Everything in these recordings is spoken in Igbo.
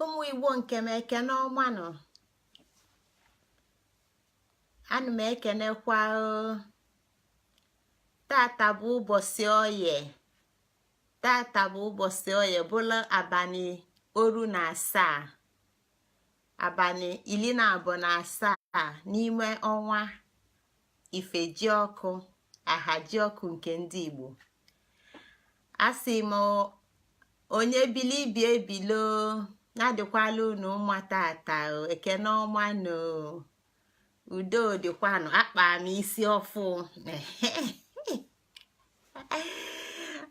ụmụ Igbo nke m ekene ọma nọ. Ana m ekenekwa tata bụ ụbọchị oye. Tata bụ ụbọchị oye bụla abalị 17 abalị 17 n'ime ọnwa Ifejioku Ahajioku nke ndị Igbo. Asị m onye bilibie ebilo na-adịkwala unu mma tata. Ekene ọma no udo dịkwanụ. Akpa m isi ọfụ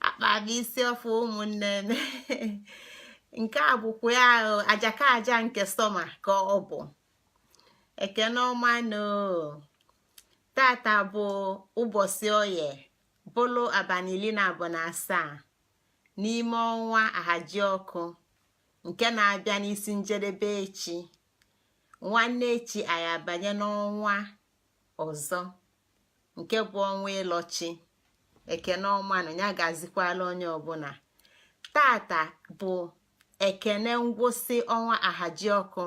akpa m isi ọfụ ụmụnne m nke a bụkwa ya ajaka aja nke sọma ka ọ bụ. Ekene ọma no tata bụ ụbọchị oye bụlụ abalị 17 n'ime ọnwa Ahajioku nke na-abịa n'isi njedebe echi. Nwanne echi anyị abanye n'ọnwa ọzọ nke bụ ọnwa ịlọchi. Ekene ọmanụ ya gazikwala onye ọbụla. Tata bụ ekene ngwụsị ọnwa Ahajioku.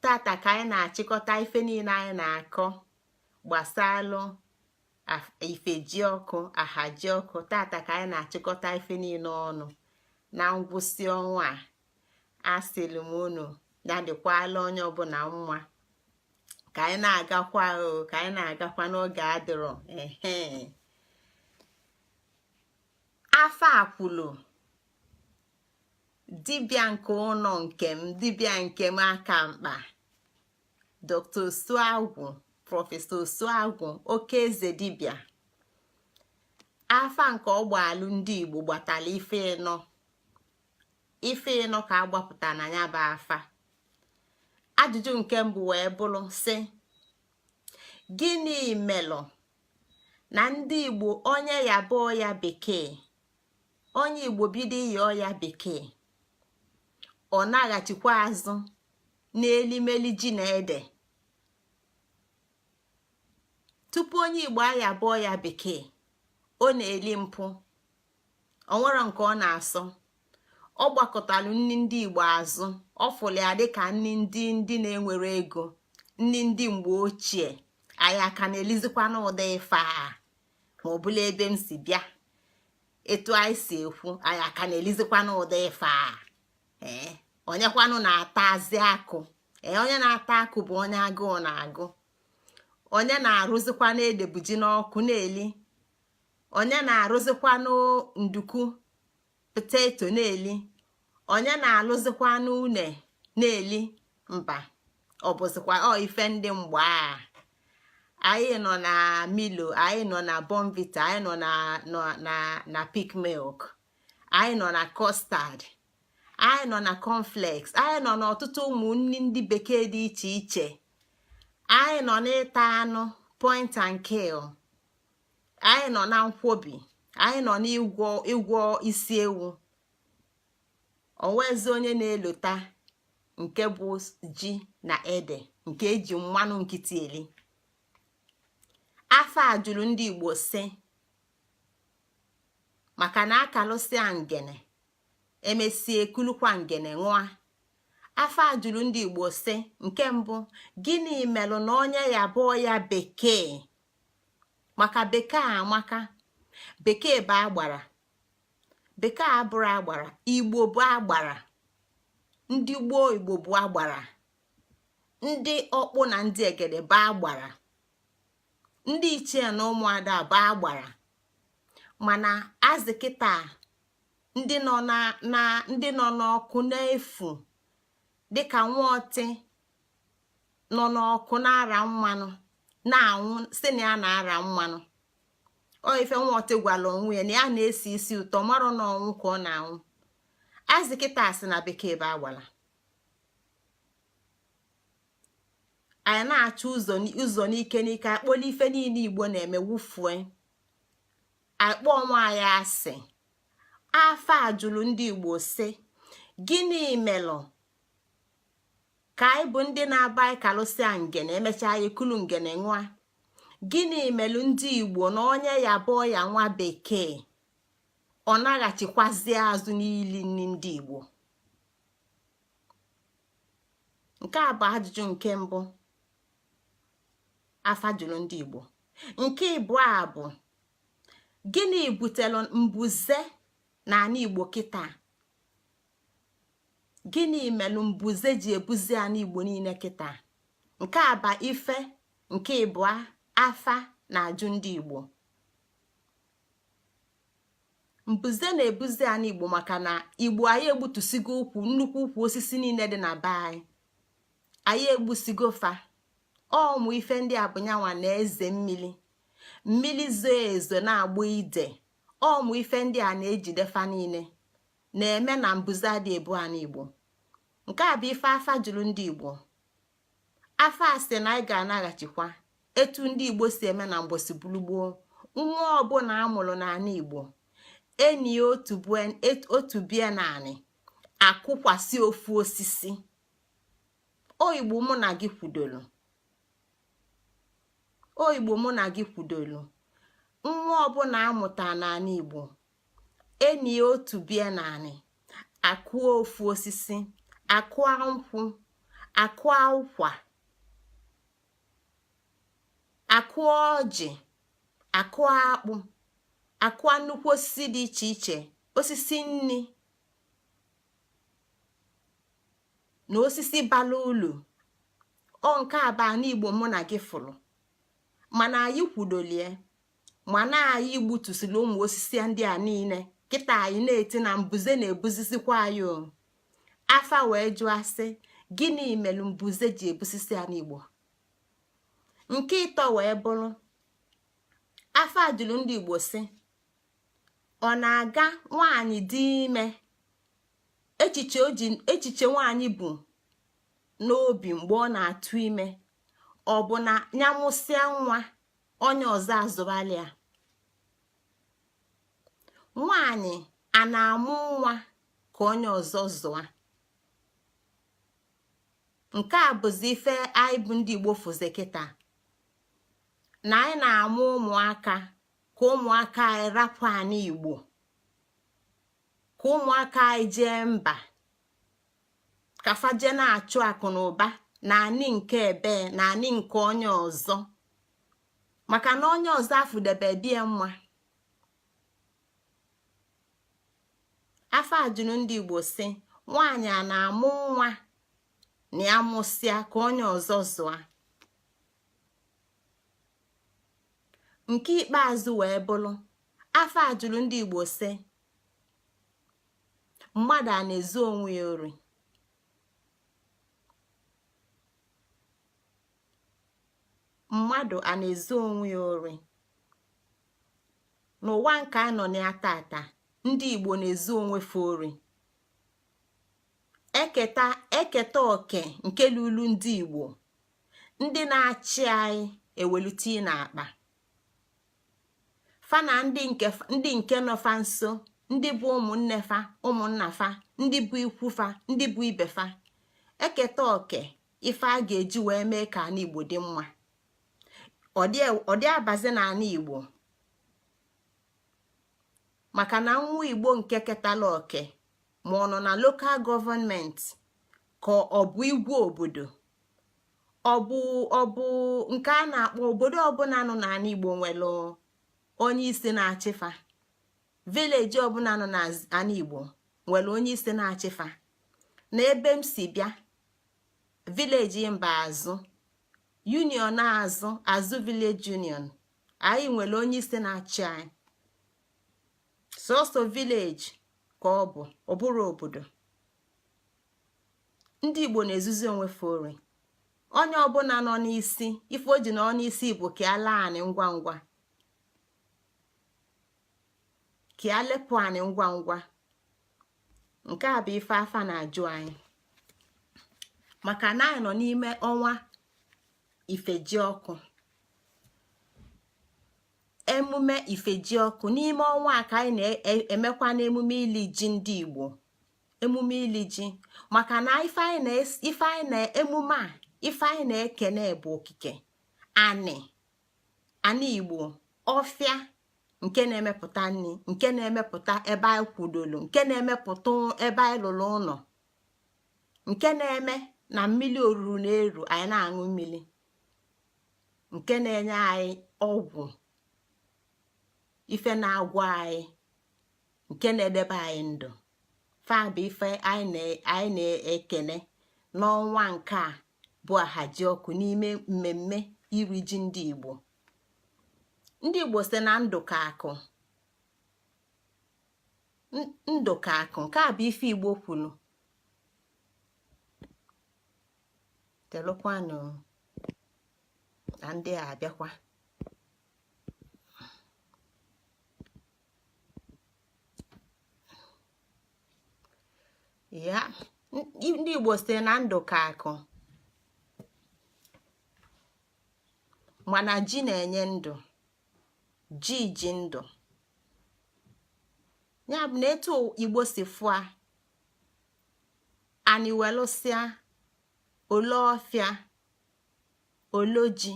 Tata ka anyị na-achịkọta ife niile anyị na-akọ gbasalụ Ifejioku Ahajioku. Tata ka anyị na-achịkọta ife niile ọnụ na ngwụsị ọnwa a. Asịlị m unu ya dịkwala onye ọbụla mma ka anyị na-agakwa n'oge adịrọ. Afọ akwụlụ dibịa nke ụlọ nke m, dibịa nke m aka mkpa, Dr. Osuagwu, Prọfesọ Osuagwu, oke eze dibịa. Afa nke ọgbalụ ndị Igbo gbatala ife ịnọ ka agbapụta na ya bụ afa. Ajụjụ nke mbụ wee bụrụ sị, gịnị melụ na ndị Igbo onye ya bụ ọya bekee, onye Igbo bido iyi ọya bekee, ọ naghachikwa azụ n'elimeli ji na ede? Tupu onye Igbo aya bụ ọya bekee, ọ na-eli mpụ, ọ nwere nke ọ na-asọ. Ọ gbakọtalụ nni ndị Igbo azụ, ọ fụlụ ya dịka nni ndị na-enwere ego, nni ndị mgbe ochie. Anyị aka na-elizikwa n'ụda ife a, ma ọ bụla ebe m si bịa, etu anyị si ekwu, anyị aka na-elizikwa n'ụda ife a. Onyekwanụ na-atazi akụ. Onye na-ata akụ bụ onye agụụ na-agụ. Onye na-arụzikwa n'edebuji n'ọkụ na-eli. Onye na-arụzikwa n'nduku poteto na-eli. Onye na-alụzikwa n'une na-eli. Mba, ọ bụzikwa ife ndị mgbe a. Anyị nọ na Milo, anyị nọ na Bonvita, anyị nọ na Peak Milk, anyị nọ na Custard, anyị nọ na Cornflakes, anyị nọ n'ọtụtụ ụmụ nni ndị bekee dị iche iche. Anyị nọ n'ịta anụ point and kill, anyị nọ na nkwobi, anyị nọ n'ịgwọ isi ewu. Onwezi onye na-elota nke bụ ji na ede nke eji mmanụ nkịtị eli. Afọ a jụrụ ndị Igbo sị, maka na akalụsịa ngene emesie kulukwa ngene nwa. Afọ a jụrụ ndị Igbo sị, nke mbụ, gịnị melụ na onye ya bụ ya bekee? Maka bekee amaka. Bekee bụ agbara. Bekee abụrụ agbara. Igbo bụ agbara. Ndị gboo Igbo bụ agbara. Ndị ọkpụ na ndị egede bụ agbara. Ndị ichie na ụmụada bụ agbara. Mana azị kịta ndị nọ n'ọkụ n'efu dịka nwaọtị nọ n'ọkụ na-ara mmanụ na-anwụ, si na ya na-ara mmanụ. Ife nwaọtị gwara onwe ya na ya na-esi isi ụtọ, marụ na ọnwụ ka ọ na-anwụ. Azị kịta si na bekee bụ agbara. Anyị na-achọ ụzọ n'ike akpọla ife niile Igbo na-eme wufue. Akpọ ọnwa anyị asị. Afọ a jụrụ ndị Igbo sị, gịnị melụ ka anyị bụ ndị na-aba anyị kalụsịa ngene emechaa anyị kulu ngene nwa? Gịnị melụ ndị Igbo na onye ya bụ ya nwa bekee ọ naghachikwazie azụ n'ili ndị Igbo? nke a bụ ajụjụ nke mbụ afa jụrụ ndị Igbo. Nke ịbụọ a bụ gịnị butere mbuze n'ala Igbo kịta? Gịnị melụ mbuze ji ebuzi ala Igbo niile kịta? Nke a bụ ife nke ịbụọ afa na-ajụ ndị Igbo. Mbuze na-ebuzi ala Igbo maka na Igbo anyị egbutusigo nnukwu ukwu osisi niile dị na be anyị egbusigo fa. Ọmụ ife ndị a bụ nyanwa na eze mmiri zoo ezo na-agba ide. Ọmụ ife ndị a na-ejide fa niile na-eme na mbuze adị ebu ala Igbo. Nke a bụ ife afa jụrụ ndị Igbo. Afa asị na anyị ga-anaghachikwa etu ndị Igbo si eme na mgbosi gbulugboo. Nwa ọbụla amụrụ n'ala Igbo enyi otu bie naanị akụkwasị ofu osisi. Igbo mụ na gị kwudoro. Igbo mụ na gị kwudoro. Nwa ọbụla amụta n'ala Igbo enyi otu bie naanị akụọ ofu osisi, akụọ nkwụ, akụọ ụkwa, akụọ ọjị, akụọ akpụ, akụọ nnukwu osisi dị iche iche, osisi nni na osisi bara ulu. Nke a bụ ala Igbo mụ na gị fụrụ. Mana anyị kwudolie mana anyị gbutusiri ụmụ osisi ndị a niile. Kịta anyị na-eti na mbuze na-ebuzisikwa anyị afa wee jụọ sị gịnị mere mbuze ji ebusisi ala Igbo? Nke ịtọ wee bụrụ afa jụrụ ndị Igbo sị ọ na-aga nwaanyị dị ime echiche nwaanyị bụ n'obi mgbe ọ na-atụ ime ọ bụ na ya mụsịa nwa onye ọzọ azụbalịa? Nwaanyị a na-amụ nwa ka onye ọzọ zụa? Nke a bụzi ife anyị bụ ndị Igbo fụzi kịta, na anyị na-amụ ụmụaka ka ụmụaka anyị rapụ anyị Igbo, ka ụmụaka anyị jee mba ka faje na-achụ akụ na ụba na anị nke ebe na anị nke onye ọzọ, maka na onye ọzọ afụdebe die mma. Afa ajụrụ ndị Igbo sị nwaanyị a na-amụ nwa na ya mụsịa ka onye ọzọ zụa? Nke ikpeazụ wee bụrụ afa ajụrụ ndị Igbo sị mmadụ a na-ezu onwe ya ori? Mmadụ a na-ezu onwe ya ori? N'ụwa nke a nọ na tata ndị Igbo na-ezu onwe fa ori. Eketa oke nke lulu ndị Igbo, ndị na-achị anyị ewelute n'akpa fa na ndị nke nọfa nso, ndị bụ ụmụnne fa, ụmụnna fa, ndị bụ ikwu fa, ndị bụ ibe fa. Eketa oke ife a ga-eji wee mee ka ala Igbo dị mma. Ọ dị abazi n'ala Igbo, maka na nwa Igbo nke ketala oke ma ọ nọ na lokal gọọmenti ka ọ bụ igwe obodo, ọ bụ nke a na-akpọ obodo ọbụla nọ n'ala Igbo nwere onye isi na-achịfa. Vileji ọbụla nọ n'ala Igbo nwere onye isi na-achịfa. Na ebe m si bịa, vileji mba azụ union azụ village union, anyị nwere onye isi na-achị anyị. Sọsọ vileji ka ọ bụrụ obodo. Ndị Igbo na-ezuzi onwe fori. Onye ọbụla nọ n'isi ife o ji nọ n'isi bụ ka a laa anyị ngwa ngwa, ka a lepụ anyị ngwa ngwa. Nke a bụ ife afa na-ajụ anyị, maka na anyị nọ n'ime ọnwa Ifejiọkụ. Emume Ifejiọkụ n'ime ọnwa a ka anyị na-emekwa n'emume ili ji ndị Igbo. Emume ili ji, maka na ife anyị na-emume a ife anyị na-ekene bụ okike anị Igbo, ọfịa nke na-emepụta nri, nke na-emepụta ebe anyị kwudolu, nke na-emepụta ebe anyị lụrụ ụlọ, nke na-eme na mmiri oruru na-eru anyị na-aṅụ mmiri nke na-enye anyị ọgwụ ife na-agwọ anyị nke na-edebe anyị ndụ. Fa bụ ife anyị na-ekene n'ọnwa nke a bụ Ahajioku n'ime mmemme iri ji ndị Igbo. Ndị Igbo sị na ndụ ka akụ, ndụ ka akụ. Nke a bụ ife Igbo kwuru. Telụkwanụ na ndị a abịakwa. Ya ndị Igbo sị na ndụ ka akụ, mana ji na-enye ndụ, ji ndụ. Ya bụ na etu Igbo si fụa anyị welụsịa ole ọfịa olo ji,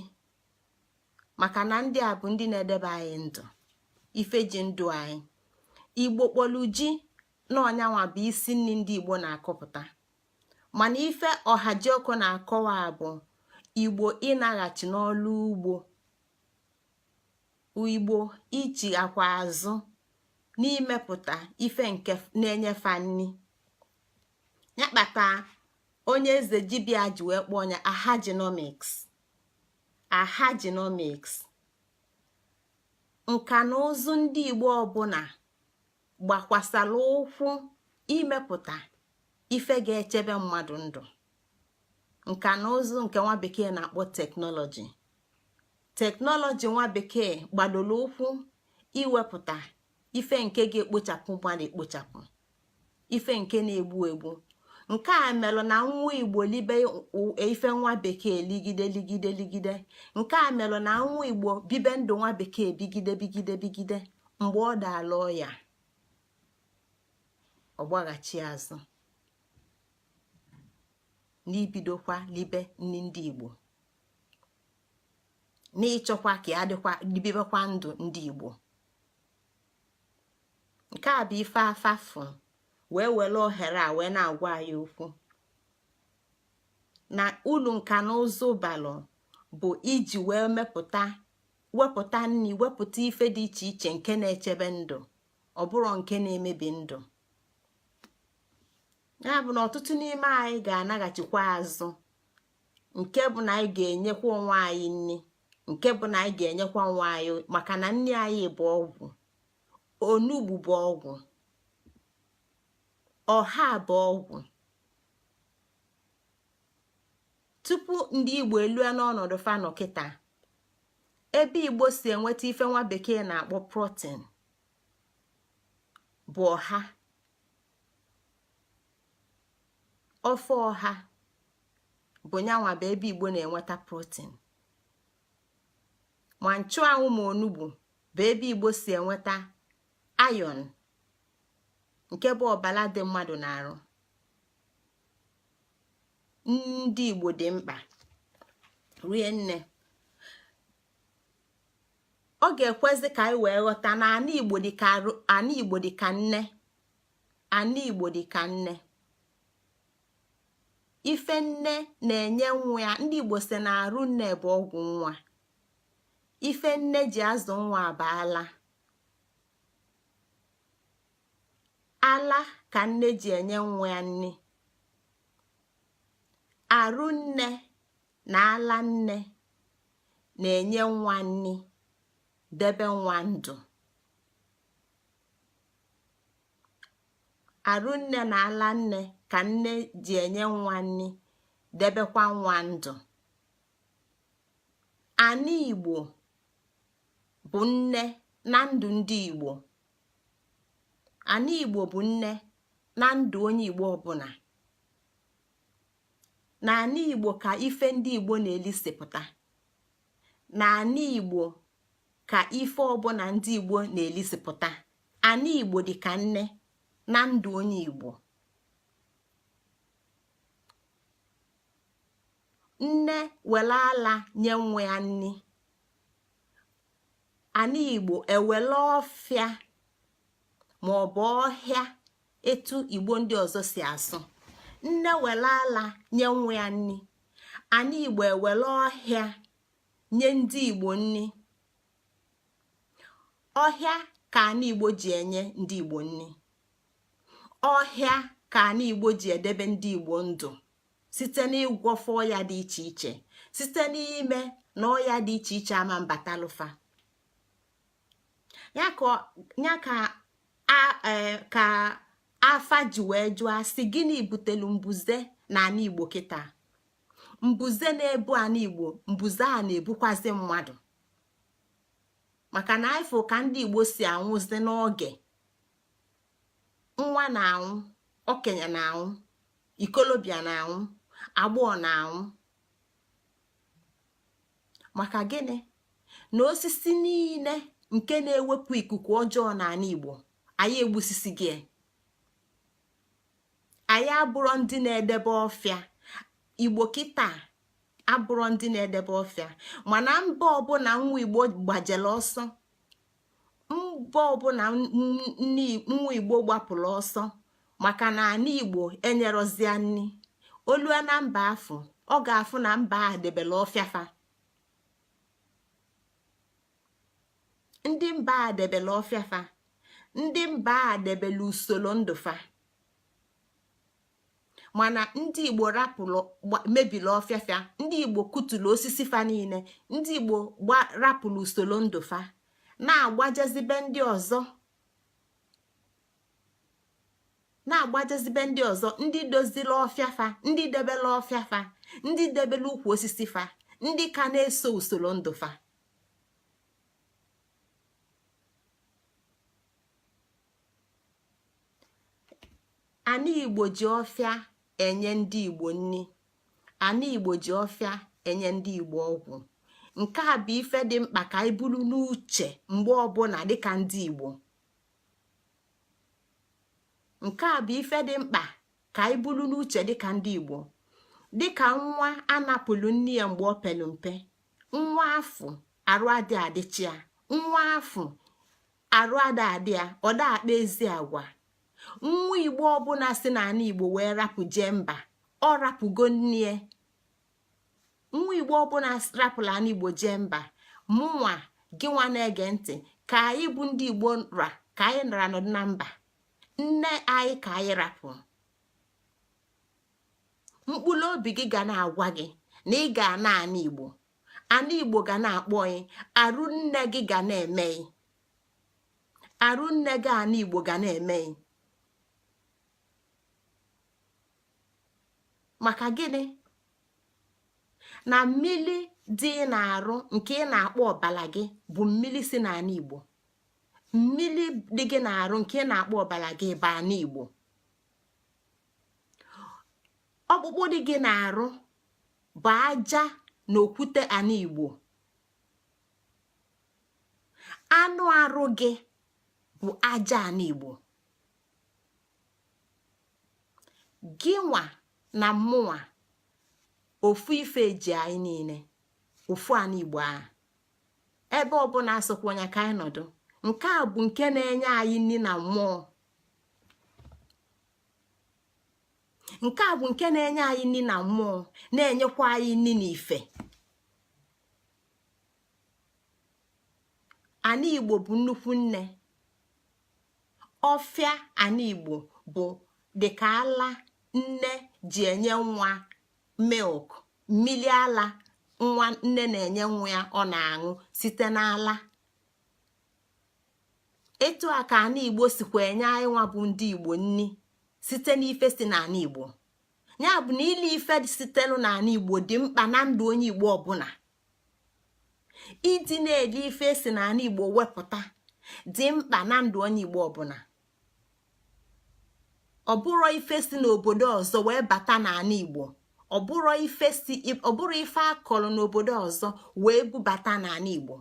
maka na ndị a bụ ndị na-edebe anyị ndụ, ife ji ndụ anyị. Igbo kpọlụ ji na ọnyanwa bụ isi nri ndị Igbo na-akọpụta, mana ife Ahajioku na-akọwa bụ Igbo ịnaghachi n'ọlụ ugbo iji akwa azụ n'imepụta ife nke na-enyefe nni. Ya kpata onye eze dibịa ji wee kpọọ ya Ahajioku. Nka na ụzụ ndị Igbo ọbụla gbakwasara ụkwụ imepụta ife ga-echebe mmadụ ndụ. Nka na ụzụ nke nwa bekee na-akpọ teknọlọji nwa bekee gbadoro ụkwụ iwepụta ife nke ga-ekpochapụ mmadụ ekpochapụ, ife nke na-egbu. Nke a melụ na nwa Igbo libe ife nwa bekee ligide. Nke a melụ na nwa Igbo bibe ndụ nwa bekee bigide. Mgbe ọ daala ọya, ọ gbaghachi azụ n'ibidokwa libe nni ndị Igbo, n'ịchọkwa ka ya dịkwa libebekwa ndụ ndị Igbo. Nke a bụ ife afafụ wee were ohere a wee na-agwa anyị okwu na ulu nka na ụzụ balụ bụ iji wee wepụta nni, wepụta ife dị iche iche nke na-echebe ndụ, ọ bụrụ nke na-emebi ndụ. Ya bụ na ọtụtụ n'ime anyị ga-anaghachikwa azụ, nke bụ na anyị ga-enyekwa onwe anyị nni, nke bụ na anyị ga-enyekwa onwe anyị, maka na nni anyị bụ ọgwụ. Onugbu bụ ọgwụ, ọha bụ ọgwụ. Tupu ndị Igbo elue n'ọnọdụ fanọ kịta, ebe Igbo si enweta ife nwa bekee na-akpọ protein bụ ọha. Ofe ọha bụ nyanwa bụ ebe Igbo na-enweta protein. Ma nchụanwụ ma onugbu bụ ebe Igbo si enweta iron, nke bụ ọbara dị mmadụ na-arụ. Ndị Igbo dị mkpa rie nne. Ọ ga-ekwezi ka anyị wee ghọta na ana Igbo dị ka nne. Ana Igbo dị ka nne. Ife nne na-enye nwa ya. Ndị Igbo sị na arụ nne bụ ọgwụ nwa. Ife nne ji azụ nwa abaala. Ala ka nne ji enye nwa ya nni. Arụ nne na ala nne na-enye nwa nni, debe nwa ndụ. Arụ nne na ala nne ka nne ji enye nwa nni, debekwa nwa ndụ. Ana Igbo bụ nne na ndụ ndị Igbo. Ana Igbo bụ nne na ndụ onye Igbo ọbụla. Na ana Igbo ka ife ndị Igbo na-elisipụta. Na ana Igbo ka ife ọbụla ndị Igbo na-elisipụta. Ana Igbo dị ka nne na ndụ onye Igbo. Nne were ala nye nwa ya nni. Ana Igbo ewele ọfịa ma ọ bụ ọhịa, etu Igbo ndị ọzọ si asụ, nne wele ala nye nwa ya nni, ana igbo ewele ọhịa nye ndị igbo nni. ọhịa ka ana igbo ji enye ndị igbo nni. ọhịa ka ana igbo ji edebe ndị igbo ndụ site n'ịgwọfọ ọya dị iche iche, site n'ime na ọya dị iche iche ama mbatalụfa. ya ka afa ji wee jụọ asị gịnị butelu mbuze na ana igbo kịta. mbuze na-ebu ana igbo, mbuze a na-ebukwazi mmadụ, maka na ifo ka ndị igbo si anwụzi n'oge. nwa na-anwụ, okenye na-anwụ, ikolobịa na-anwụ, agbọghọ na-anwụ. maka gịnị? na osisi niile nke na-ewepụ ikuku ọjọọ n'ala igbo anyị egbusisi gị. anyị abụrụ ndị na-edebe ọfịa. igbo kịta abụrụ ndị na-edebe ọfịa. mana mba ọbụla nwa igbo gbajere ọsọ, mba ọbụla nwa igbo gbapụrụ ọsọ maka na ana igbo enyerozia nni, olue na mba afọ ọ ga-afụ na mba a debela ọfịafa. ndị mba a debela ọfịafa, ndị mba a debela usoro ndụfa. mana ndị igbo rapụrụ mebili ọfịafịa, ndị igbo kutulu osisi fa niile, ndị igbo rapụrụ usoro ndụfa na-agbajezibe ndị ọzọ, ndị dozila ọfịafa, ndị debela ọfịafa, ndị debela ukwu osisi fa, ndị ka na-eso usoro ndụfa. ana igbo ji ọfịa enye ndị igbo nni, ana igbo ji ọfịa enye ndị igbo ọgwụ. nke a bụ ife dị mkpa ka anyị buru n'uche mgbe ọbụla dịka ndị igbo. nke a bụ ife dị mkpa ka anyị buru n'uche dịka ndị igbo. dịka nwa anapụlụ nne ya mgbe ọ pelu mpe, nwa afụ arụ adị adịchi ya, nwa afụ arụ ada adị ya, ọ da akpa ezi agwa. nwa igbo ọbụla si n'ala igbo wee rapụ jee mba, ọ rapụgo nne. nwa igbo ọbụla rapụla ana igbo jee mba, mụnwa gị nwa na-ege ntị, ka anyị bụ ndị igbo ka anyị nara nọdụ na mba, nne anyị ka anyị rapụ. mkpụrụ obi gị ga na-agwa gị na ị ga-ana ana igbo, ana igbo ga na-akpọ gị, arụ nne gị ga na-eme, arụ nne gị ana igbo ga na-eme. maka gịnị? na mmili dị na-arụ nke ị na-akpọ ọbala gị bụ mmili si n'ala igbo. mmili dị gị na-arụ nke ị na-akpọ ọbala gị bụ ana igbo. ọkpụkpụ dị gị na-arụ bụ aja na okwute ana igbo. anụ arụ gị bụ aja ana igbo. gị nwa na mmụnwa ofu ife eji anyị niile, ofu ana igbo ahụ. ebe ọbụla asokwa onye ka anyị nọdụ, nke a bụ nke na-enye anyị nri na mmụọ. nke a bụ nke na-enye anyị nri na mmụọ, na-enyekwa anyị nri na ife. ana igbo bụ nnukwu nne. ọfịa ana igbo bụ dịka ala nne ji enye nwa milk, mmili ala nwa nne na-enye nwa ya ọ na-aṅụ site n'ala. etu a ka ana igbo sikwa enye anyị nwa bụ ndị igbo nni site n'ife si n'ana igbo. ya bụ na ile ife sitelu n'ana igbo dị mkpa na ndụ onye igbo ọbụla. ịdị na-ele ife si n'ana igbo wepụta dị mkpa na ndụ onye igbo ọbụla. ọ bụrụ ife si n'obodo ọzọ wee bata n'ana igbo, ọ bụrụ ife akọrọ n'obodo ọzọ wee bubata n'ana igbo.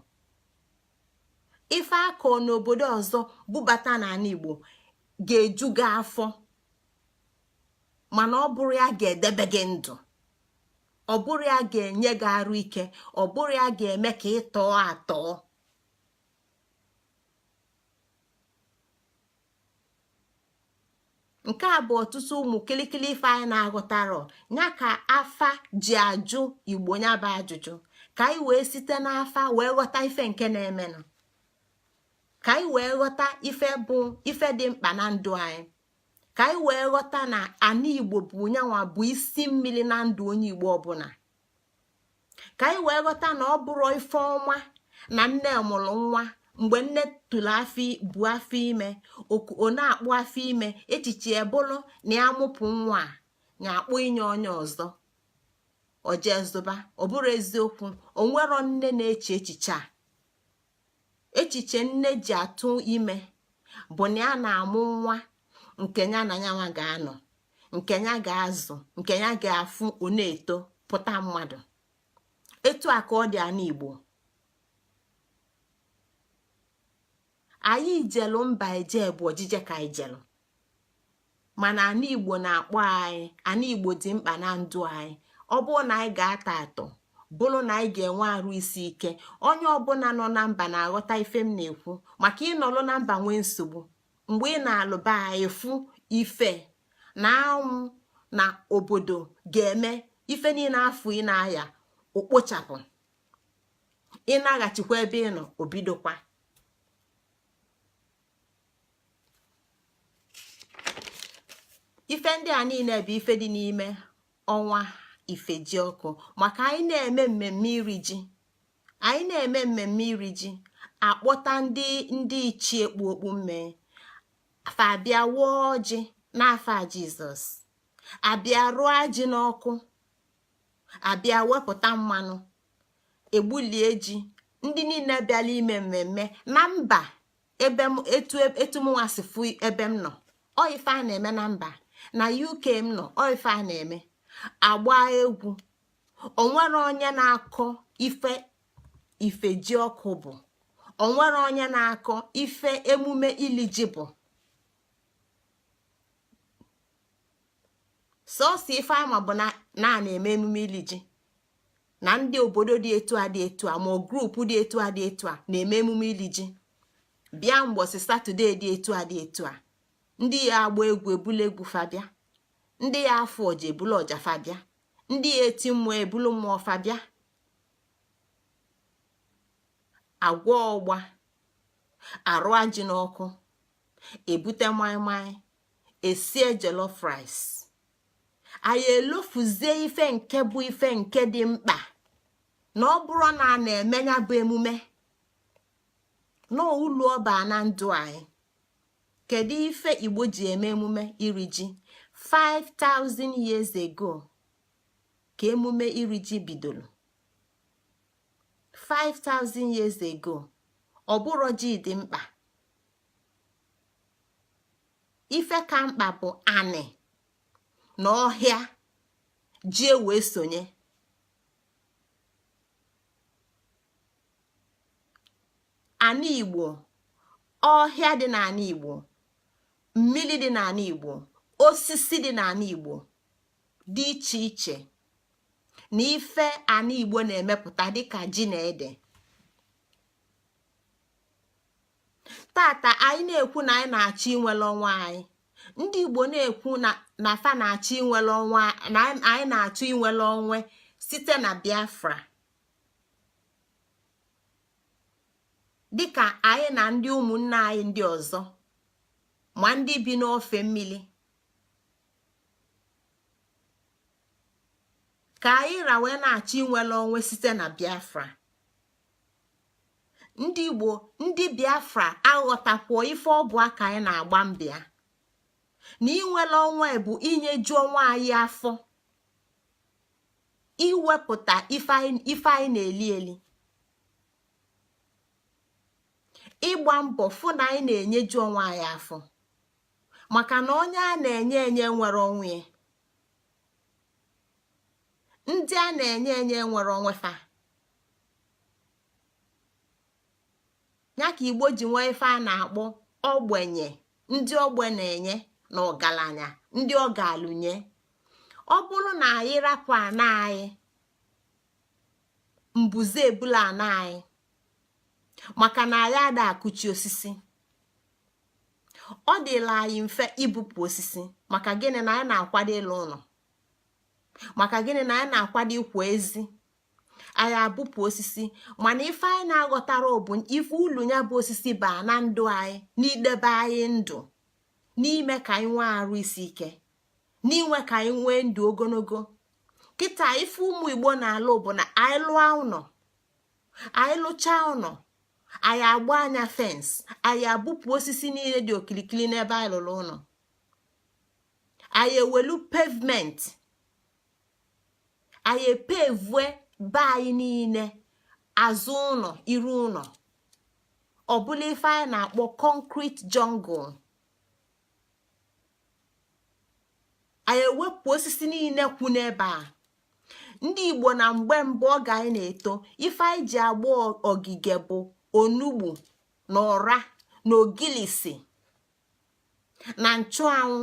ife akọrọ n'obodo ọzọ bubata n'ana igbo ga-eju gị afọ, mana ọ bụrụ ya ga-edebe gị ndụ, ọ bụrụ ya ga-enye gị arụ ike, ọ bụrụ ya ga-eme ka ị tọọ atọọ. nke a bụ ọtụtụ ụmụ kilikili ife anyị na-aghọtarọ ya ka afa ji ajụ igbo ya bụ ajụjụ ka anyị wee site n'afa wee ghọta ife nke na-emenụ ka anyị wee ghọta ife bụ ife dị mkpa na ndụ anyị ka anyị wee ghọta na ana igbo bụ nyanwa bụ isi mmiri na ndụ onye igbo ọbụla ka anyị wee ghọta na ọ bụrụ ife ọma na nne mụrụ nwa mgbe nne tụrụ bụ afọ ime ọ na-akpụ afọ ime echiche ebụlụ na ya mụpụ nwa a na-akpụ inye onye ọzọ ojezuba ọ bụrụ eziokwu onwero nne na-eche echiche a echiche nne ji atụ ime bụ na ya na-amụ nwa nke ya na yanwa ga-anọ nke ya ga-azụ nke ya ga-afụ ọ na-eto pụta mmadụ etu a ka ọ dị ana igbo anyị jelu mba eje bụ ojije ka anyị jelu mana ana igbo na-akpọ anyị ana igbo dị mkpa na ndụ anyị ọ bụrụ na anyị ga-atọ atọ bụrụ na anyị ga-enwe arụ isi ike onye ọbụla nọ na mba na-aghọta ife m na-ekwu maka ịnọrọ na mba nwee nsogbu mgbe ị na-alụba anyị fụ ife na anwụ na obodo ga-eme ife niile afọ ị na-aya okpochapụ ị na-aghachikwa ebe ị nọ obidokwa ife ndị a niile bụ ife dị n'ime ọnwa Ahajioku maka anyị na-eme mmemme iri ji anyị na-eme mmemme iri ji akpọta ndị ichie kpu okpu mmee afa abịa wụọ ọjị n'afọ a Jizọs abịa rụọ ji n'ọkụ abịa wepụta mmanụ egbulie ji ndị niile bịala ime mmemme na mba ebe etu mụnwa si fụ ebe m nọ ọ ife a na-eme na mba na UK m nọ ọ ife a na-eme agba egwu onwere onye na-akọ ife Ahajioku bụ onwere onye na-akọ ife emume ili ji bụ sọsọ ife ama bụ na na-eme emume ili ji na ndị obodo dị etu a dị etu a ma grupu dị etu a dị etu a na-eme emume ili ji bịa mgbọsị Satọde dị etu a dị etu a ndị ya agba egwu ebulu egwu fabịa ndị ya afọ ọja ebulu ọja fabịa ndị ya eti mmụọ ebulu mmụọ fabịa agwọ ọgba arụ ajị n'ọkụ ebute maịmaị esie jollof rice anyị elofuzie ife nke bụ ife nke dị mkpa na ọ bụrụ na a na-eme ya bụ emume n'ụlọ ọba na ndụ anyị kedu ife igbo ji eme emume iri ji 5,000 years ago ka emume iri ji bidoro 5,000 years ago ọ bụrụ ji dị mkpa ife ka mkpa bụ anị na ọhịa ji wee sonye ana igbo ọhịa dị n'ana igbo mmiri dị n'ana igbo osisi dị n'ana igbo dị iche iche na ife ana igbo na-emepụta dịka ji na ede tata anyị na-ekwu na anyị na-achọ inwere ọnwa anyị ndị igbo na-ekwu na fa na-achọ inwere ọnwa na anyị na-achọ inwere onwe site na Biafra dịka anyị na ndị ụmụnne anyị ndị ọzọ ma ndị bi n'ofe mmiri ka anyị rawe na-achọ inwere onwe site na Biafra ndị igbo ndị Biafra aghọtakwuo ife ọ bụ aka anyị na-agba mbịa na inwere onwe bụ inyeju onwe anyị afọ iwepụta ife anyị na-eli eli ịgba mbọ fụ na anyị na-enyeju onwe anyị afọ maka na onye a na-enye nwere onwe ndị a na-enye nwere onwe fa ya ka igbo ji nwee ife a na-akpọ ogbenye ndị ogbe na-enye na ọgaranya ndị ọ ga-alụnye ọ bụrụ na anyị rapụ ana anyị mbuze ebula ana anyị maka na anyị ada akụchi osisi ọ dịla anyị mfe ibupụ osisi maka gịnị na anyị na-akwado ịlụ ụlọ, maka gịnị na anyị na-akwado ịkwụ ezi, anyị abụpụ osisi. Mana ife anyị na-aghọtara bụ ife ulu ya bụ osisi baa na ndụ anyị, n'idebe anyị ndụ, n'ime ka anyị nwee arụ isi ike, n'inwe ka anyị nwee ndụ ogologo. Kịta ife ụmụ Igbo na-alụ bụ na anyị lụọ ụlọ, anyị lụchaa ụlọ, anyị agba anya fensị, anyị abụpụ osisi niile dị okilikili n'ebe anyị lụrụ ụlọ, anyị ewelu pavement, anyị epevue be anyị niile, azụ ụlọ, iru ụlọ, ọbụla ife anyị na-akpọ concrete jungle. anyị ewepụ osisi niile kwu n'ebe a. Ndị Igbo na mgbe mbụ oge anyị na-eto, ife anyị ji agba ogige bụ onugbu na ọra na ogilisi na nchụanwụ.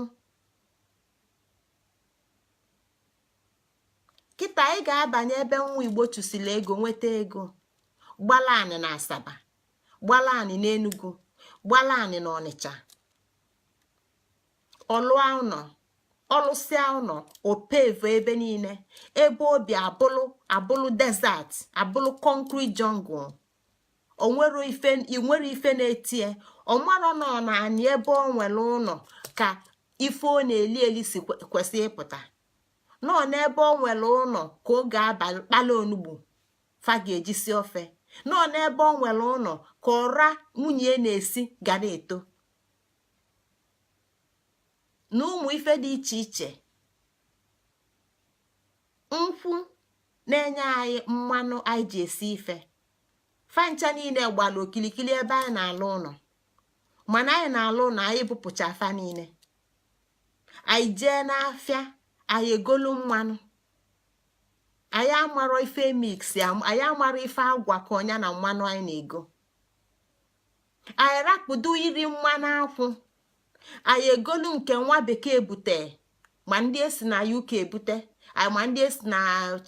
Kịta anyị ga-abanye ebe nwa Igbo chụsiri ego, nweta ego, gbala anị na Asaba, gbala anị na Enugu, gbala anị na Ọnịcha, ọlụa ụnọ, ọlụsịa ụnọ, opevu ebe niile, ebe obi abụlụ desert, abụlụ concrete jungle. Onwere ife na-etie, ọmarọ nọ na anyị ebe ọ nwere ụlọ ka ife ọ na-eli eli si kwesị ịpụta. Nọ n'ebe ọ nwere ụlọ ka ọ ga-abalị kpala onugbu fa ga-eji si ofe. Nọ n'ebe ọ nwere ụlọ ka ọra nwunye na-esi ga na-eto, na ụmụ ife dị iche iche. Nkwụ na-enye anyị mmanụ anyị ji esi ife. Fancha niile gbara okilikili ebe anyị na-alụ ụlọ, mana anyị na-alụ ụlọ, anyị bupụcha afa niile, anyị jee n'afịa, anyị egolu mmanụ, anyị amarọ ife mix ya, anyị amarọ ife agwa ka ọnya na mmanụ anyị na-ego. Anyị rapụdo iri mmanụ akwụ, anyị egolu nke nwa bekee bute, ma ndị esi na UK bute, ma ndị esi na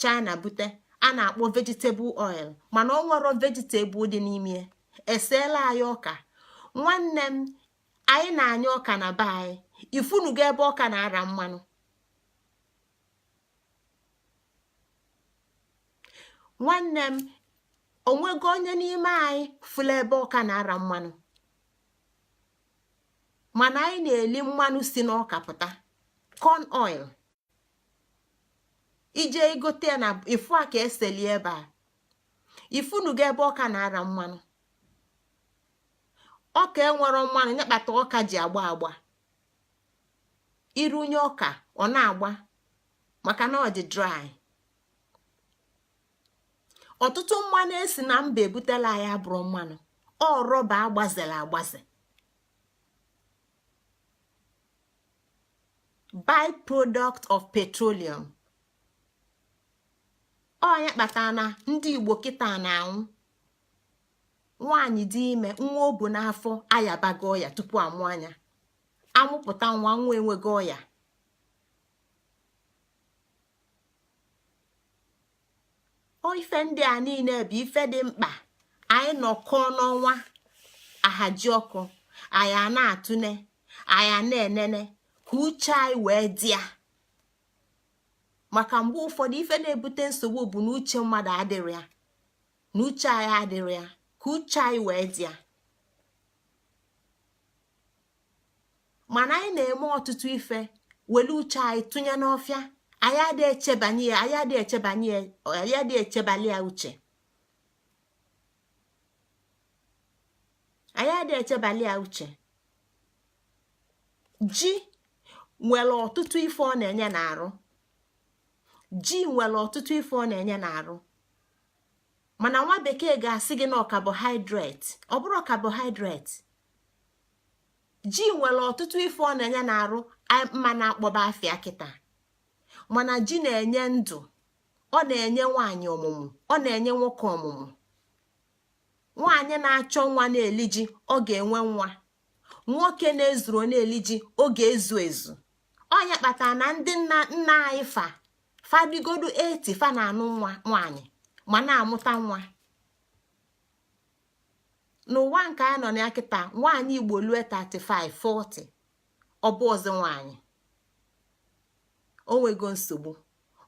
China bute, a na-akpọ vegetable oil, mana ọ nwere vegetable dị n'ime. Eseela anyị ọka. Nwanne m, anyị na-anya ọka na be anyị, ifunugo ebe ọka na-ara mmanụ. Nwanne m, onwego onye n'ime anyị fụla ebe ọka na-ara mmanụ, mana anyị na-eli mmanụ si n'ọka pụta, corn oil. Ije igote na ifu a ka eseli ebe a, ifunugo ebe ọka na-ara mmanụ. Ọka enwero mmanụ, nyekpata ọka ji agba agba, irunye ọka ọ na-agba maka na ọ dị dry. Ọtụtụ mmanụ esi na mba ebutela anyị abụrụ mmanụ, ọ rọba agbazela agbaze, by-product of petroleum. Ọnya kpatara na ndị Igbo kịta na-anwụ. Nwaanyị dị ime, nwa o bu n'afọ ayabago ọya tupu amụ anya, amụpụta nwa enweghị ọya. Ife ndị a niile bụ ife dị mkpa. Anyị nọkọ n'ọnwa Ahajioku, anyị na-atụne, anyị na-enene ka uche anyị wee dị ya. Maka mgbe ụfọdụ ife na-ebute nsogbu bụ na uche mmadụ adịrị ya, na uche anyị adịrị ya, ka uche anyị wee dị ya. Mana anyị na-eme ọtụtụ ife were uche anyị tụnye n'ọfịa, anyị adịghị echebanye ya, anyị adịghị echebali ya uche, anyị adịghị echebali ya uche. Ji nwere ọtụtụ ife ọ na-enye n'arụ, ji nwere ọtụtụ ife ọ na-enye n'arụ, mana nwa bekee ga-asị gị na carbohydrate. Ọ bụrụ carbohydrate. Ji nwere ọtụtụ ife ọ na-enye n'arụ, mma na-akpọba afịa kịta. Mana ji na-enye ndụ, ọ na-enye nwaanyị ọmụmụ, ọ na-enye nwoke ọmụmụ. Nwaanyị na-achọ nwa na-eli ji, ọ ga-enwe nwa. Nwoke na-ezuru na-eli ji, ọ ga-ezu ezu. Ọnya kpatara na ndị nna anyị fadigodu 80 fa na-anụ nwa nwaanyị ma na-amụta nwa. n'ụwa nke a nọ na kịta nwaanyị Igbo lue 35 40 ọ bụ ọzọ nwaanyị o nwego nsogbu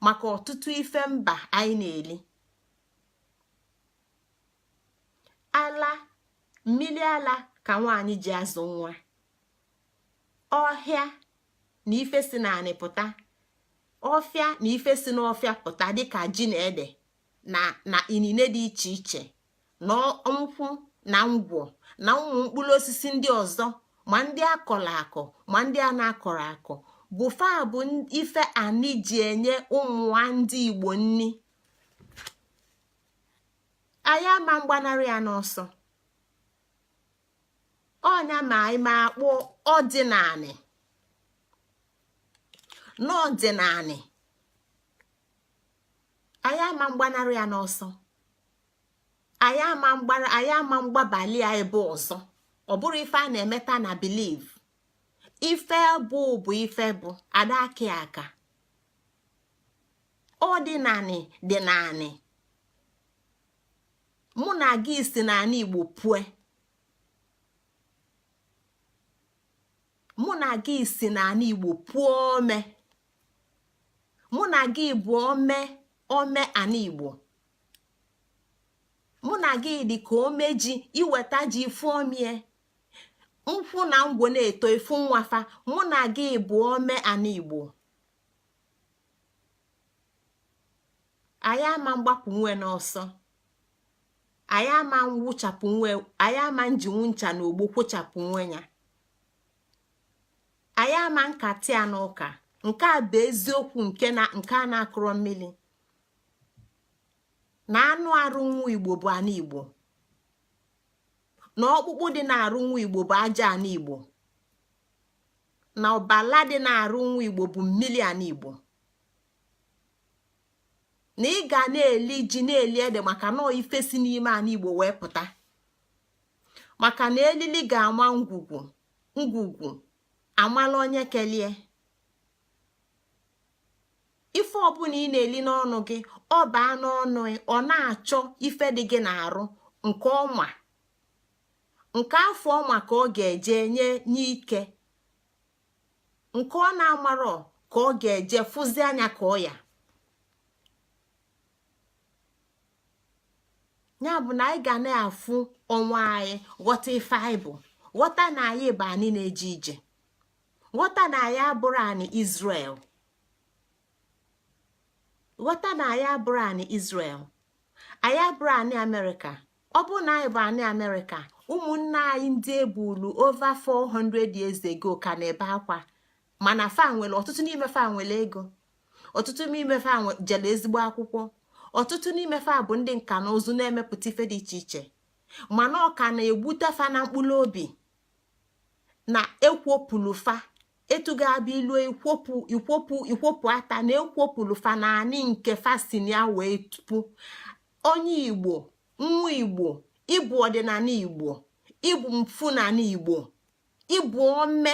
maka ọtụtụ ife mba anyị na-eli ala mmiri ala ka nwaanyị ji azụ nwa ọhịa na ife si n'anị pụta ọfịa na ife si n'ọfịa pụta dịka ji na ede na inine dị iche iche na nkwụ na ngwọ na ụmụ mkpụrụ osisi ndị ọzọ ma ndị akọrọ akọ ma ndị a na-akọrọ akọ bụ fa bụ ife anyị ji enye ụmụnwa ndị Igbo nni anyị ama mgbanarị ya n'ọsọ ọnya ma anyị ma akpọ ọdịnanị n'ọdịnanị anyị ama mgbanarị ya n'ọsọ anyị ama mgbabali ya ebe ọzọ ọ bụrụ ife a na-emeta na believe ife bụ ife bụ adaki aka ọdịnanị dị naanị mụ na gị si n'ala Igbo pụọ mụ na gị si n'ala Igbo pụọ ome mụ na gị bụ ome ana Igbo mụ na gị dị ka omeji iweta ji ifu omie nkwụ na ngwo na-eto ifu nwafa mụ na gị bụ ome ana Igbo anyị ama mgbapụ nwe n'ọsọ anyị ama nwụchapụ nwe anyị ama njinwu ncha na ogbo kwochapụ nwe ya anyị ama nkatị a n'ụka nke a bụ eziokwu nke a na-akụrọ mmiri na anụ arụ nwa Igbo bụ ana Igbo na ọkpụkpụ dị na-arụ nwa Igbo bụ aja ana Igbo na ọbala dị na-arụ nwa Igbo bụ mmiri ana Igbo na ị ga na-eli ji na-eli ede maka na ife si n'ime ana Igbo wee pụta maka na elili ga-ama ngwugwu amala onye kelie ife ọbụla ị na-eli n'ọnụ gị ọ baa n'ọnụ ọ na-achọ ife dị gị na-arụ nke ọma nke afọ ọma ka ọ ga-eje nye ike nke ọ na-amarọ ka ọ ga-eje fụzi anya ka ọ ya bụ na anyị ga na-afụ ọnwa anyị ghọta ife anyị bụ ghọta na anyị bụ anyị na-eje ije ghọta na anyị abụrụ anyị Israel ghọta na anyị abụrụ anyị Israel anyị abụrụ anyị Amerịka ọ bụ na anyị bụ anyị Amerịka ụmụnne anyị ndị ebulu over 400 years ago ka na-ebe akwa mana fa nwere ọtụtụ n'ime fa nwere ego ọtụtụ n'ime fa jere ezigbo akwụkwọ ọtụtụ n'ime fa bụ ndị nka na ụzụ na-emepụta ife dị iche iche mana ọ ka na-egbute fa na mkpụrụ obi na ekwopụlụ fa etuga abịa ilu ikwopụ ata na ekwopụlụ fa na anị nke fasin ya wee tupu onye Igbo nwa Igbo ịbụ ọdịnala Igbo ịbụ mfu na ana Igbo ịbụ ome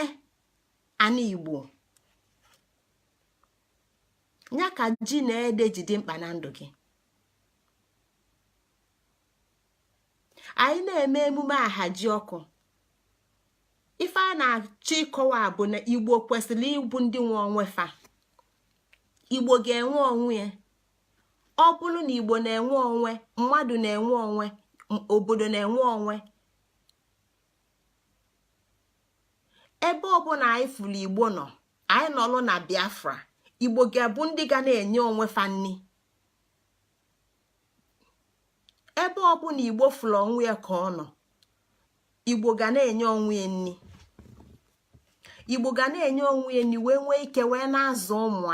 ana Igbo nya ka ji na ede jide mkpa na ndụ gị anyị na-eme emume Ahajioku ife a na-achọ ịkọwa bụ na Igbo kwesịrị ịbụ ndị nwe onwe fa Igbo ga-enwe onwe ya ọ bụrụ na Igbo na-enwe onwe mmadụ na-enwe onwe obodo na-enwe onwe ebe ọbụla anyị fụrụ Igbo nọ anyị nọlụ na Biafra Igbo ga-abụ ndị ga na-enye onwe fa nni ebe ọbụla Igbo fụrụ onwe ya ka ọ nọ Igbo ga na-enye onwe ya nni Igbo ga na-enye onwe ya nni wee nwee ike wee na-azụ ụmụ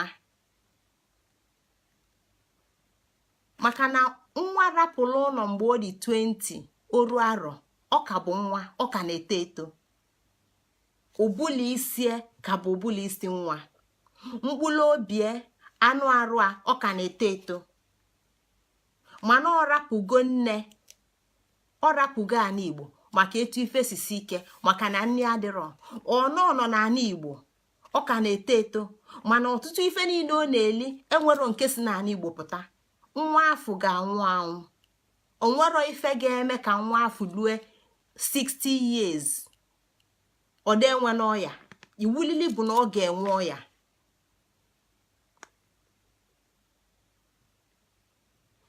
maka na nwa rapụrụ ụlọ mgbe ọ dị 20 oru arọ ọ ka bụ nwa ọ ka na-eto eto ụbụla isie ka bụ ụbụla isi nwa mkpụrụ obi anụ arụ ọ ka na-eto eto mana ọ rapụgo nne ọ rapụgo ana Igbo maka etu ife sisi ike maka na nne adịrọ ọnọ n'ala Igbo ọ ka na-eto eto mana ọtụtụ ife niile ọ na-eli enwero nke si n'ala Igbo pụta nwa afọ ga-anwụ anwụ onwero ife ga-eme ka nwa afọ lue 60 years ọ dị enwe n'ọya. Iwulili bụ na ọ ga-enwe ọya.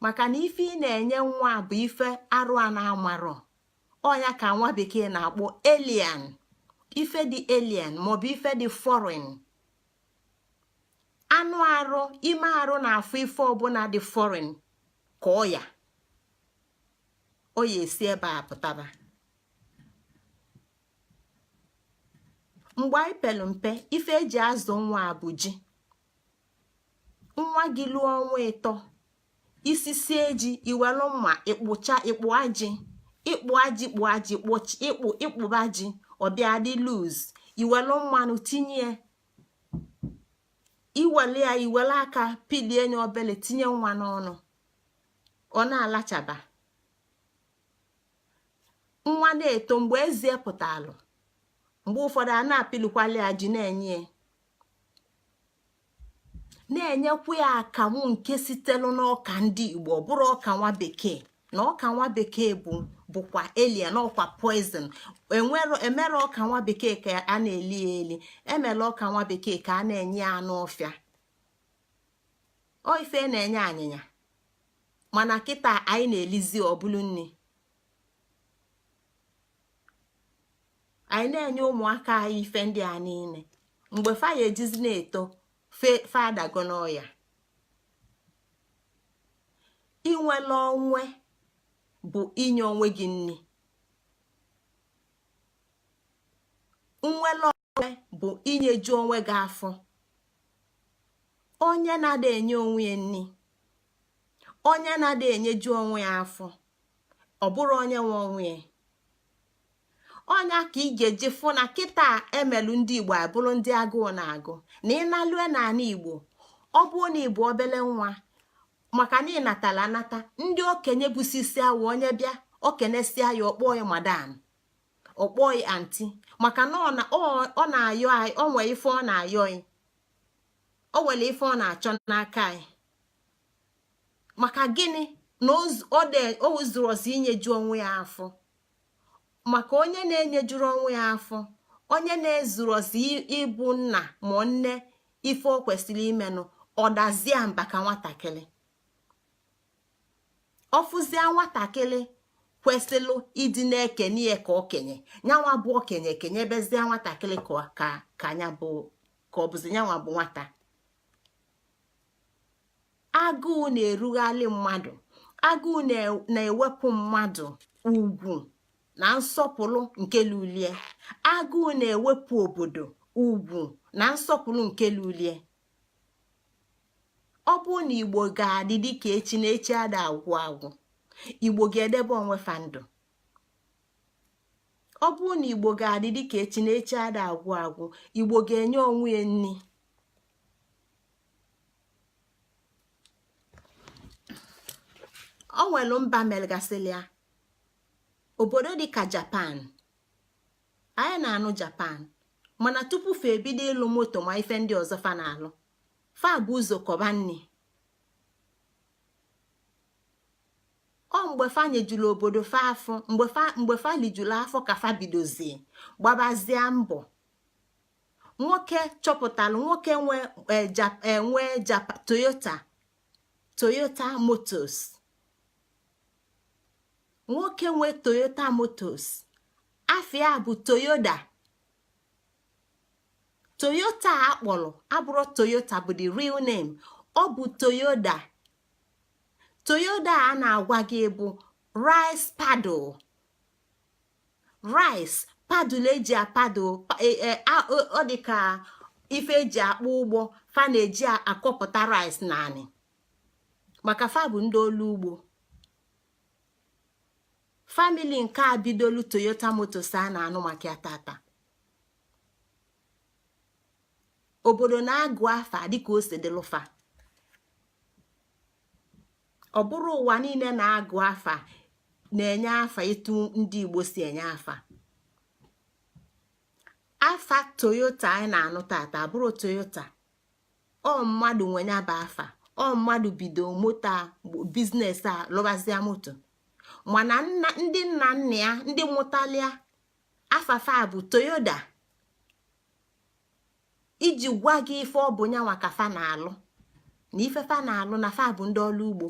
Maka na ife ị na-enye nwa bụ ife arụ a na-amarọ. Ọya ka nwa bekee na-akpọ alien. Ife dị alien maọbụ ife dị foreign. Anụ arụ ime arụ na-afụ ife ọbụla dị foreign ka ọya esi ebe a pụtaba. Mgbe anyị pelu mpe, ife eji azụ nwa bụ ji. Nwa gị lụọ ọnwa 3, isisi eji iwelu mma ịkpụa ji ịkpụba ji ọbịa dị loose, iwelu mmanụ tinye, iwele ya iwele aka pilie nya obele tinye nwa n'ọnụ, ọ na-alachaba. Nwa na-eto, mgbe ezie pụtalụ, mgbe ụfọdụ a na-apịlikwali ya ji na-enyekwa ya akamụ nke sitelu n'ọka ndị Igbo, ọ bụrụ ọka nwa bekee. Na ọka nwa bekee bụkwa alien, ọkwa poison. Emere ọka nwa bekee ka a na-eli emela ọka nwa bekee ka a na-enye ya n'ọfịa. Ọ ife na-enye anyịnya, mana kịta anyị na-elizi ọbụlụ nne. Anyị na-enye ụmụaka anyị ife ndị a niile, mgbe fa ya ejizi na-eto fadago n'ọya. Inwele onwe bụ inye onwe gị nni. Nwele onwe bụ inyeju onwe gị afọ. Onye na-ada enye onwe ya nni, onye na-ada enyeju onwe ya afọ, ọ bụrụ onye nwe onwe ya. Onya ka ị ga-eji fụ na kịta emelu ndị Igbo abụrụ ndị agụụ na-agụ. Na ịnalue n'ala Igbo, ọ bụ na Igbo obele nwa, maka na ịnatala anata, ndị okenye busisi awụ onye bịa okenesia ya ọkpọọ ya madam, ọkpọọ ya anti, maka na ọ na-ayọ anyị, o nwere ife ọ na-ayọ anyị, o nwere ife ọ na-achọ n'aka anyị. Maka gịnị? Na o zuru ozi inyeju onwe ya afọ. Maka onye na-enyejuru onwe ya afọ, onye na-ezuru ozi ịbụ nna ma nne ife o kwesịrị imenụ, ọ dazie mba ka nwatakịrị. Ọfụzia nwatakịrị kwesịrị ịdị na-ekene ya ka okenye, nyanwa bụ okenye kenye bezie nwatakịrị ka anya bụ ka ọ bụzi nyanwa bụ nwata. Agụụ na-erughalị mmadụ, agụụ na-ewepụ mmadụ ugwu na nsọpụrụ nke lulie. Agụụ na-ewepụ obodo ugwu na nsọpụrụ nke lulie. Ọ bụ na Igbo ga-adị dịka echi na echi ada agwụ agwụ, Igbo ga-edebe onwe fa ndụ. Ọ bụ na Igbo ga-adị dịka echi na echi ada agwụ agwụ, Igbo ga-enye onwe ya nni. O nwelu mba melgasịlịa, obodo dịka Japan. Anyị na-anụ Japan, mana tupu fa ebido ịlụ moto ma ife ndị ọzọ fa na-alụ, fa bụ ụzọ kọba nni. Ọ mgbe fa nyejulu obodo fa afọ, mgbe fa lijulu afọ ka fa bidozie gbabazie mbọ. Nwoke chọpụtalụ, nwoke nwe Toyota Motors. Nwoke nwe Toyota Motors, afịa bụ Toyota akpọrọ abụrụ Toyota bụ the real name, ọ bụ Toyota a na-agwa gị bụ rice paddle. Rice paddle eji apaddle, ọ dị ka ife eji akpụ ụgbọ, fa na-eji akọpụta rice naanị, maka fa bụ ndị olu ugbo. Family nke a bidolu Toyota Motors a na-anụ maka ya tata. Obodo na-agụ afa dịka ose dịlụfa. Ọ bụrụ ụwa niile na-agụ afa na-enye afa etu ndị Igbo si enye afa. Afa Toyota anyị na-anụ tata abụrụ Toyota, ọ mmadụ nwenye ba afa, ọ mmadụ bido moto biznes a lụbazia moto. mana ndị nna nna ya ndị mụtalia afafa bụ Toyota iji gwa gị ife ọ bụ nyanwa ka fa na-alụ na ife fa na-alụ na fa bụ ndị ọrụ ugbo.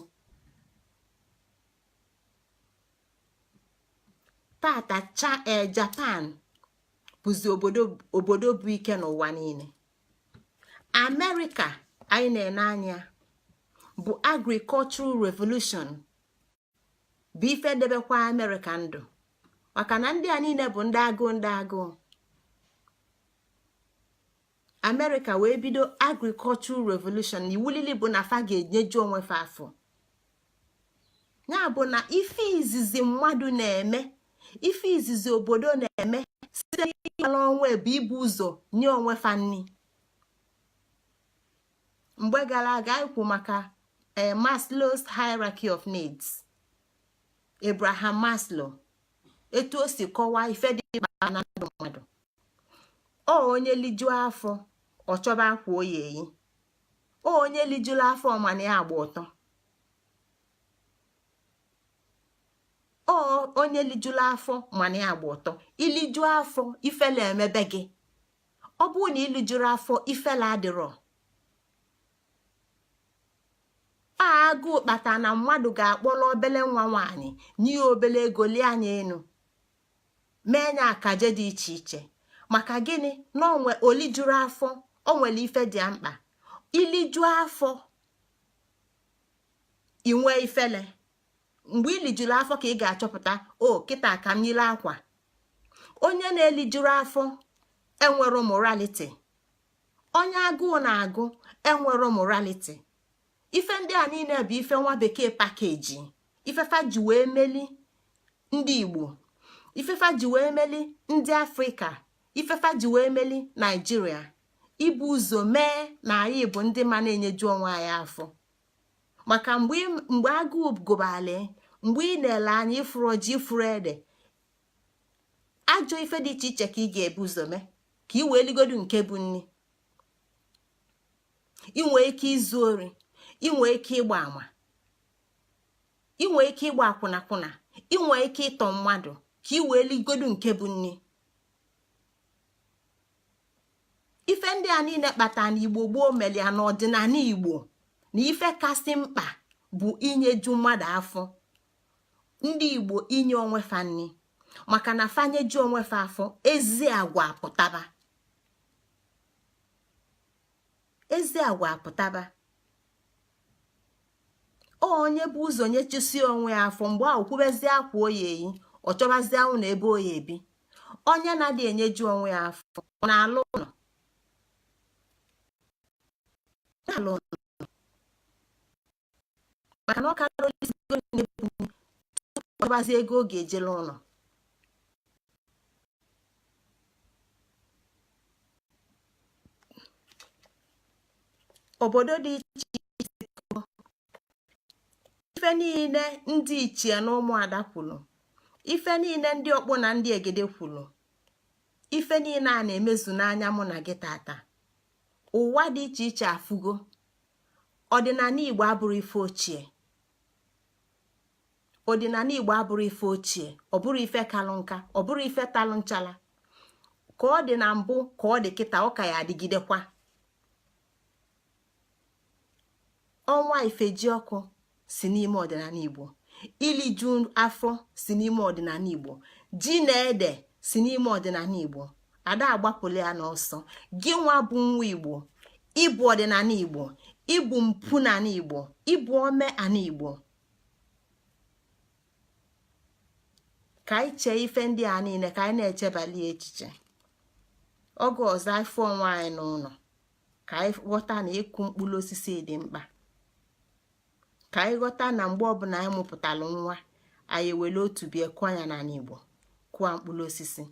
tata Japan bụzi obodo bụ ike n'ụwa niile. Amerịka anyị na-ene anya bụ agricultural revolution bụ ife debekwa Amerịka ndụ, maka na ndị a niile bụ ndị agụụ. Amerịka wee bido agricultural revolution na iwulili bụ na fa ga-enyeju onwe fa afọ. Ya bụ na ife izizi mmadụ na-eme, ife izizi obodo na-eme site n'ịkpara onwe bụ ibu ụzọ nye onwe fa nni. Mgbe gara aga ikwu maka Maslow's hierarchy of needs, Abraham Maslow, etu o si kọwaa ife dị mkpa na ndụ mmadụ. Onye lijuo afọ ọ chọba akwa oyi eyi, onye lijuru afọ ọmana ya agba ụtọ, onye lijuru afọ mana ya agba ụtọ. Iliju afọ ifele emebe gị, ọ bụrụ na ilijuru afọ ifele adịrọ. Agụụ kpata na mmadụ ga-akpọrọ obele nwa nwaanyị nye obele ego lie anya enu mee nya akaje dị iche iche. Maka gịnị? na onwe olijuru afọ o nwere ife dị mkpa. Iliju afọ inwe ifele, mgbe ilijuru afọ ka ị ga-achọpụta kịta ka m yiri akwa. Onye na-elijuru afọ enwero morality, onye agụụ na-agụ enwero morality. Ife ndị a niile bụ ife nwa bekee pakeji, ifefa ji wee meli ndị Igbo, ifefa ji wee meli ndị Afrịka, ifefa ji wee meli Naijiria. Ibu ụzọ mee na anyị bụ ndị ma na-enyeju onwe anyị afọ. Maka mgbe agụụ gụbali, mgbe ị na-ele anya ifuru ọjị ifuru ede, ajọ ife dị iche iche ka ị ga-ebu ụzọ mee ka ị wee ligodu nke bụ nni. Inwe ike izu ori, inwe ike ịgba ama, inwe ike ịgba akwụnakwụna, inwe ike ịtọ mmadụ ka ị wee ligodu nke bụ nni. Ife ndị a niile kpata na Igbo gboo melia na ọdịnala Igbo na ife kasị mkpa bụ inyeju mmadụ afọ. Ndị Igbo inye onwe fa nni, maka na fanyeju onwe fa afọ ezi agwa apụtaba, ezi agwa apụtaba. Onye bụ ụzọ nyechusi onwe ya afọ, mgbe ahụ kwubezi akwa oyi eyi, ọ chọbazi ahụ na ebe oyi ebi. Onye na-adị enyeju onwe ya afọ ọ na-alụ ụlọ, maka na ọ karịa olizigo na-ebu tupu ọbazi ego ọ ga-ejela ụlọ. Obodo dị iche iche, ife niile ndị ichie na ụmụada kwuru, ife niile ndị ọkpụ na ndị egede kwuru, ife niile a na-emezu n'anya mụ na gị tata. Ụwa dị iche iche afụgo. Ọdịnala Igbo abụrụ ife ochie, ọdịnala Igbo abụrụ ife ochie, ọ bụrụ ife kalụ nka, ọ bụrụ ife talụ nchala. Ka ọ dị na mbụ ka ọ dị kịta, ọ ka ya adịgidekwa. Ọnwa Ifejiọkụ si n'ime ọdịnala Igbo, iliju afọ si n'ime ọdịnala Igbo, ji na ede si n'ime ọdịnala Igbo. Ada agbapụla ya n'ọsọ. Gị nwa bụ nwa Igbo, ịbụ ọdịnala Igbo, ịbụ mpụ n'ala Igbo, ịbụ ome ana Igbo. Ka anyị chee ife ndị a niile, ka anyị na-echebali echiche. Oge ọzọ afọ ọnwa anyị n'ụlọ, ka anyị ghọta na ịkụ mkpụrụ osisi dị mkpa. Ka anyị ghọta na mgbe ọbụla anyị mụpụtalụ nwa, anyị ewere otu bie kụọ ya n'ala Igbo, kụọ mkpụrụ osisi.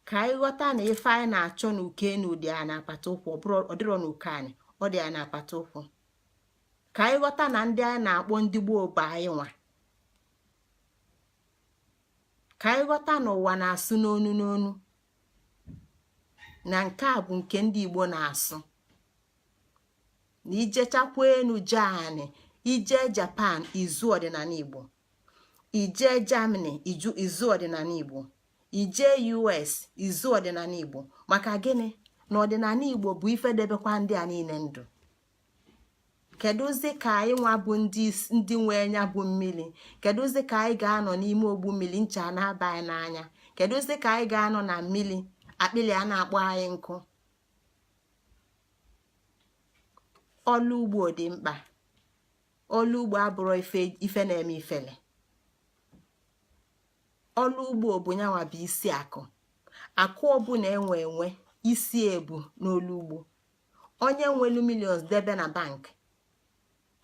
Ka anyị ghọta na ife anyị na-achọ na uke na ụdị a na-apata ụkwụ, ọ dịrọ na uke anyị, ọ dị ya na-apata ụkwụ. Ka anyị ghọta na ndị anyị na-akpọ ndị gboo bụ anyị nwa. Ka anyị ghọta na ụwa na-asụ n'onu n'onu, na nke a bụ nke ndị Igbo na-asụ. Na ijechakwa enu Jaanị, ije Japan, izu ọdịnala Igbo. ije Germany izu ọdịnala Igbo, ije US izu ọdịnala Igbo. Maka gịnị? Na ọdịnala Igbo bụ ife debekwa ndị a niile ndụ. Kedụzi ka anyị nwa bụ ndị nwe nya bụ mmiri? Kedụzi ka anyị ga-anọ n'ime ogbu mmiri ncha na-aba anyị n'anya? Kedụzi ka anyị ga-anọ na mmiri akpịlị a na-akpọ anyị nkụ? Ọlụ ugbo dị mkpa. Ọlụ ugbo abụrụ ife na-eme ifele. Ọlụ ugbo bụ nyanwa bụ isi akụ. Akụ ọbụla enwe isi ebu n'olu ugbo. Onye nwelu millions debe na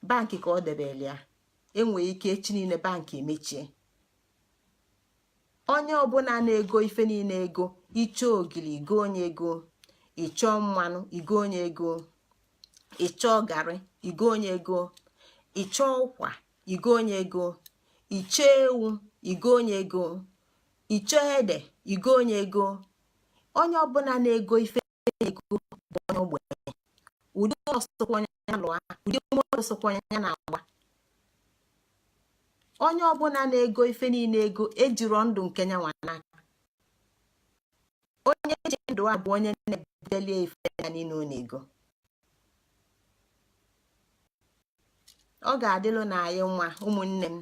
bankị ka ọ debele ya, enwee ike echi niile bankị emechie. Onye ọbụla na-ego ife niile ego, ịchọ ogili igo onye ego, ịchọ mmanụ igo onye ego, ịchọ garị igo onye ego, ịchọ ụkwa igo onye ego, ịchọ ewu igo onye ego, ịchọ ede igo onye ego. Onye ọbụla na-ego ife ego bụ onye ogbenye. Ụdị ọsọkwa onye na-alụ ha, ụdị ọsọkwa onye na-agba. Onye ọbụla na-ego ife niile ego ejiro ndụ nke nyanwa n'aka. Onye ji ndụ a bụ onye na-ebutelie ife ya niile ọ na-ego. Ọ ga-adịlụ na anyị nwa ụmụnne m.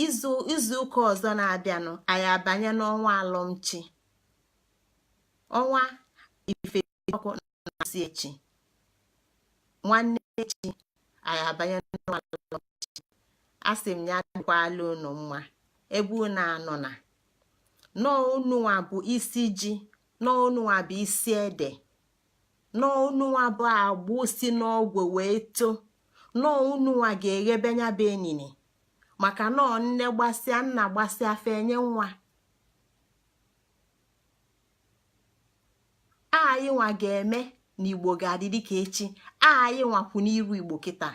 Izu ụka ọzọ na-abịanụ anyị abanye n'ọnwa alọmchi. Ọnwa ife ọkụ na-asị echi. Nwanne echi anyị abanye n'ọnwa alọmchi. Asị m ya dịkwala unu mma ebe unu anọ na. Nọọ ununwa bụ isi ji, nọọ ununwa bụ isi ede, nọọ ununwa bụ agbụ si n'ọgwụ wee too, nọọ ununwa ga-eghebe nya bụ enini. Maka nọọ nne gbasịa nna gbasịa afọ enye nwa. Anyị nwa ga-eme na Igbo ga-adị dịka echi. Anyị nwakwu n'iru Igbo kịta.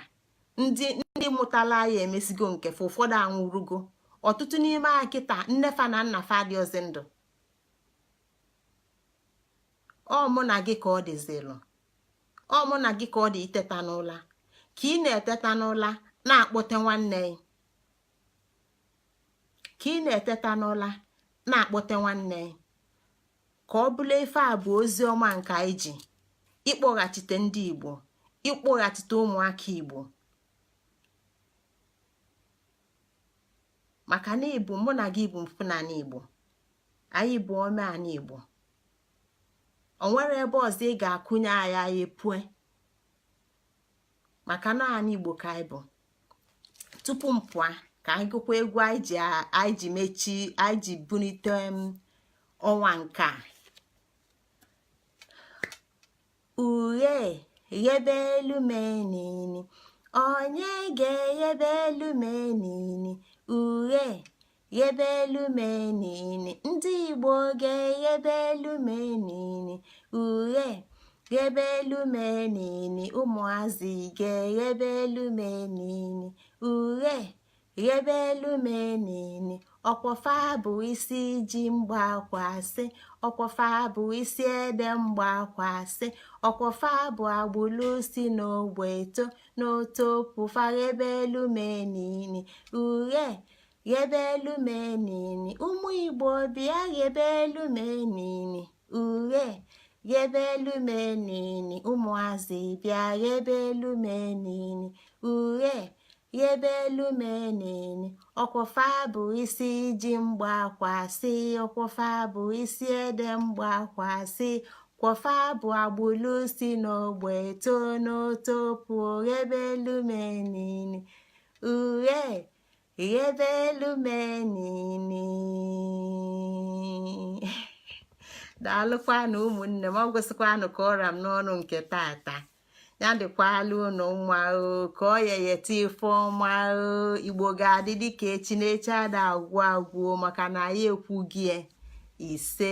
Ndị mụtala anyị emesigo nke fa, ụfọdụ anwụrụgo. Ọtụtụ n'ime anyị kịta nnefa na nna fa dị ozi ndụ. Ọ mụ na gị ka ọ dịzilụ. Ọ mụ na gị ka ọ dị iteta n'ụla. Ka ị na-eteta n'ụla na-akpọte nwanne gị. Ka ị na-eteta n'ụla na-akpọte nwanne gị. Ka ọ bụla ife a bụ ozi ọma nke anyị ji ịkpọghachite ndị Igbo, ịkpọghachite ụmụaka Igbo. Maka na Igbo mụ na gị bụ mfụnanya Igbo. Anyị bụ omeala Igbo. O nwere ebe ọzọ ị ga-akụnye anyị pụe. Maka na anyị Igbo ka anyị bụ. Tupu m pụọ ka anyị gụkwa egwu anyị ji mechi, anyị ji bunite ọnwa nke a. Uhe ghebe elu menini, onye ga-eghebe elu menini. Uhe ghebe elu menini, ndị Igbo ga-eghebe elu menini. Uhe ghebe elu menini, ụmụazị ga-eghebe elu menini. Uhe ghebe elu menini, ọkwọfa bụ isi ji mgbakwasị, ọkwọfa bụ isi ede mgbakwasị, ọkwọfa bụ agbụlụ si n'ogbe eto n'otopụfa ghebe elu menini. Uhe ghebe elu menini, ụmụ Igbo bịa ghebe elu menini. Uhe ghebe elu menini, ụmụazị bịa ghebe elu menini. Uhe ghebe elu menini, ọkwọfa bụ isi ji mgbakwasị, ọkwọfa bụ isi ede mgbakwasị, kwọfa bụ agbụlụ si n'ogbe eto n'otopụ ghebe elu menini. Uhe ghebe elu menini. Daalụkwanụ ụmụnne m. Ọ gụsịkwanụ ka ọra m n'ọnụ nke tata. Ya dịkwala unu mma ka ọ yeyeta ife ọma. Igbo ga-adị dịka echi, na-eche ada agwụ agwụ maka na ya ekwughị ise.